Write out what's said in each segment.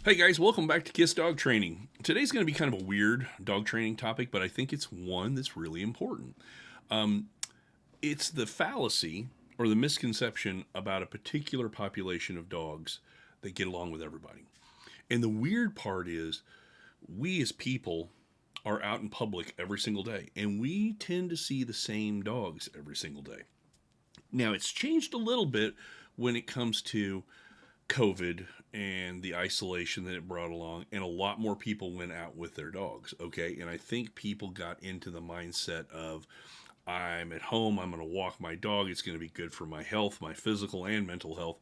Hey guys, welcome back to Kiss Dog Training. Today's going to be kind of a weird dog training topic, but I think it's one that's really important. It's the fallacy or the misconception about a particular population of dogs that get along with everybody. And the weird part is, we as people are out in public every single day, and we tend to see the same dogs every single day. Now, it's changed a little bit when it comes to COVID and the isolation that it brought along, and a lot more people went out with their dogs. Okay. And I think people got into the mindset of, I'm at home, I'm going to walk my dog, it's going to be good for my health, my physical and mental health.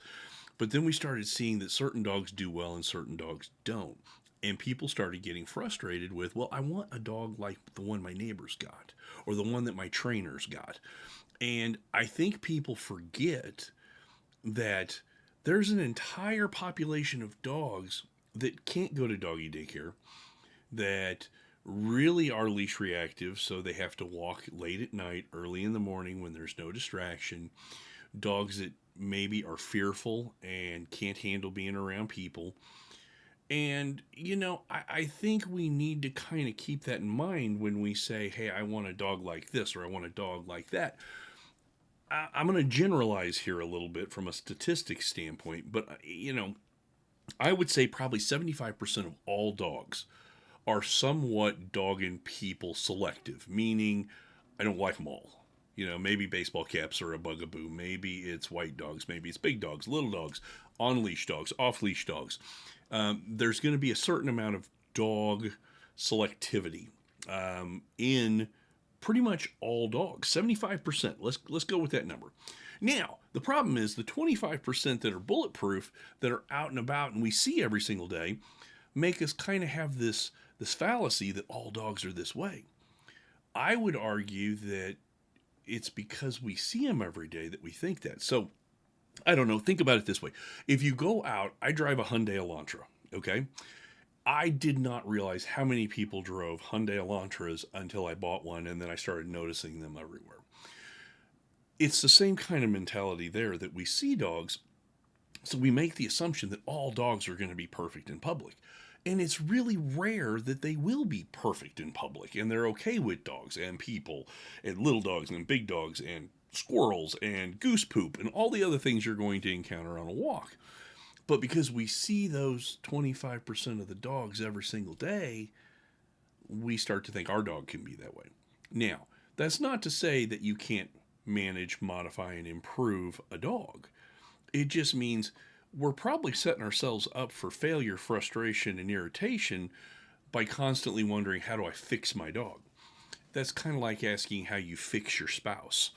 But then we started seeing that certain dogs do well and certain dogs don't. And people started getting frustrated with, well, I want a dog like the one my neighbors got or the one that my trainers got. And I think people forget that there's an entire population of dogs that can't go to doggy daycare, that really are leash reactive, so they have to walk late at night, early in the morning when there's no distraction. Dogs that maybe are fearful and can't handle being around people. And, I think we need to kind of keep that in mind when we say, hey, I want a dog like this or I want a dog like that. I'm going to generalize here a little bit from a statistics standpoint, but I would say probably 75% of all dogs are somewhat dog and people selective, meaning I don't like them all. Maybe baseball caps are a bugaboo. Maybe it's white dogs. Maybe it's big dogs, little dogs, on leash dogs, off leash dogs. There's going to be a certain amount of dog selectivity in pretty much all dogs. 75%. Let's go with that number. Now, the problem is the 25% that are bulletproof, that are out and about and we see every single day, make us kind of have this fallacy that all dogs are this way. I would argue that it's because we see them every day that we think that. So, I don't know, think about it this way. If you go out, I drive a Hyundai Elantra, okay? I did not realize how many people drove Hyundai Elantras until I bought one, and then I started noticing them everywhere. It's the same kind of mentality there, that we see dogs, so we make the assumption that all dogs are going to be perfect in public. And it's really rare that they will be perfect in public, and they're okay with dogs and people and little dogs and big dogs and squirrels and goose poop and all the other things you're going to encounter on a walk. But because we see those 25% of the dogs every single day, we start to think our dog can be that way. Now, that's not to say that you can't manage, modify, and improve a dog. It just means we're probably setting ourselves up for failure, frustration, and irritation by constantly wondering, how do I fix my dog? That's kind of like asking how you fix your spouse.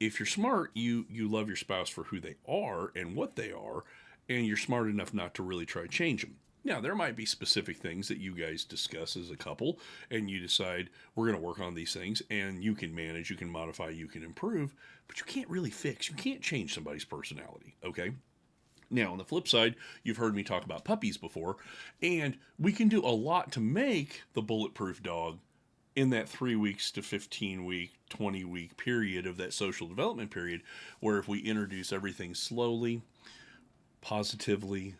If you're smart, you love your spouse for who they are and what they are, and you're smart enough not to really try to change them. Now, there might be specific things that you guys discuss as a couple, and you decide we're going to work on these things, and you can manage, you can modify, you can improve, but you can't really fix, you can't change somebody's personality, okay? Now, on the flip side, you've heard me talk about puppies before, and we can do a lot to make the bulletproof dog in that 3 weeks to 15-week, 20-week period of that social development period, where if we introduce everything slowly, positively,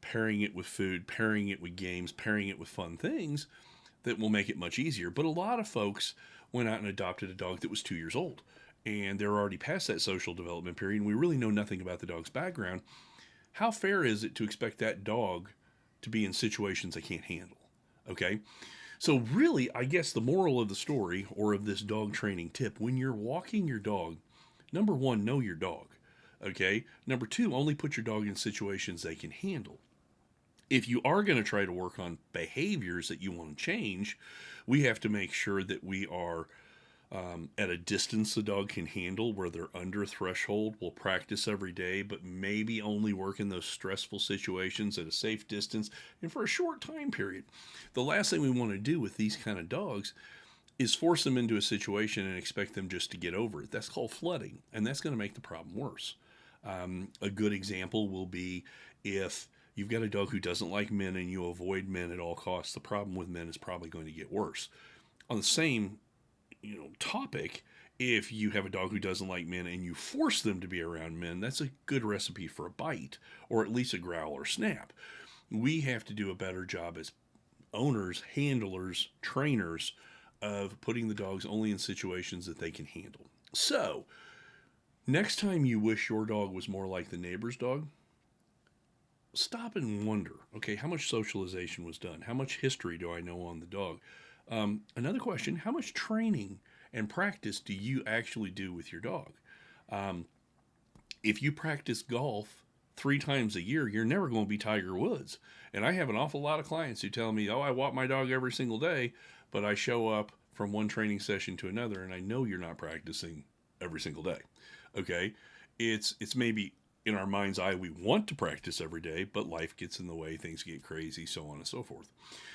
pairing it with food, pairing it with games, pairing it with fun things, that will make it much easier. But a lot of folks went out and adopted a dog that was 2 years old, and they're already past that social development period, and we really know nothing about the dog's background. How fair is it to expect that dog to be in situations they can't handle? Okay? So, really, I guess the moral of the story, or of this dog training tip, when you're walking your dog, number one, know your dog. Okay? Number two, only put your dog in situations they can handle. If you are going to try to work on behaviors that you want to change, we have to make sure that we are at a distance the dog can handle, where they're under a threshold. We'll practice every day, but maybe only work in those stressful situations at a safe distance and for a short time period. The last thing we want to do with these kind of dogs is force them into a situation and expect them just to get over it. That's called flooding, and that's going to make the problem worse. A good example will be if you've got a dog who doesn't like men and you avoid men at all costs, the problem with men is probably going to get worse. On the same topic, if you have a dog who doesn't like men and you force them to be around men, that's a good recipe for a bite, or at least a growl or snap. we have to do a better job as owners, handlers, trainers of putting the dogs only in situations that they can handle. So, next time you wish your dog was more like the neighbor's dog, stop and wonder, okay, how much socialization was done? How much history do I know on the dog? Another question, how much training and practice do you actually do with your dog? If you practice golf 3 times a year, you're never going to be Tiger Woods. And I have an awful lot of clients who tell me, oh, I walk my dog every single day, but I show up from one training session to another, and I know you're not practicing every single day. Okay? It's maybe in our mind's eye we want to practice every day, but life gets in the way, things get crazy, so on and so forth.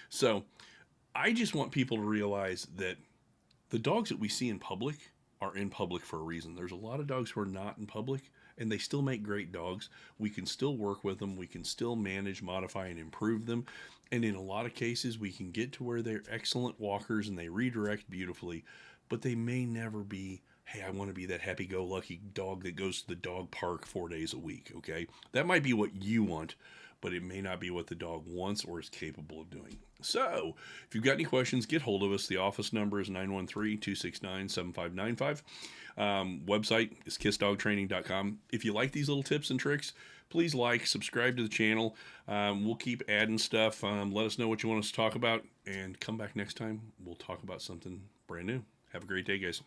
So I just want people to realize that the dogs that we see in public are in public for a reason. There's a lot of dogs who are not in public, and they still make great dogs. We can still work with them. We can still manage, modify, and improve them. And in a lot of cases, we can get to where they're excellent walkers and they redirect beautifully, but they may never be, hey, I want to be that happy-go-lucky dog that goes to the dog park 4 days a week, okay? That might be what you want, but it may not be what the dog wants or is capable of doing. So, if you've got any questions, get hold of us. The office number is 913-269-7595. Website is kissdogtraining.com. If you like these little tips and tricks, please like, subscribe to the channel. We'll keep adding stuff. Let us know what you want us to talk about, and come back next time. We'll talk about something brand new. Have a great day, guys.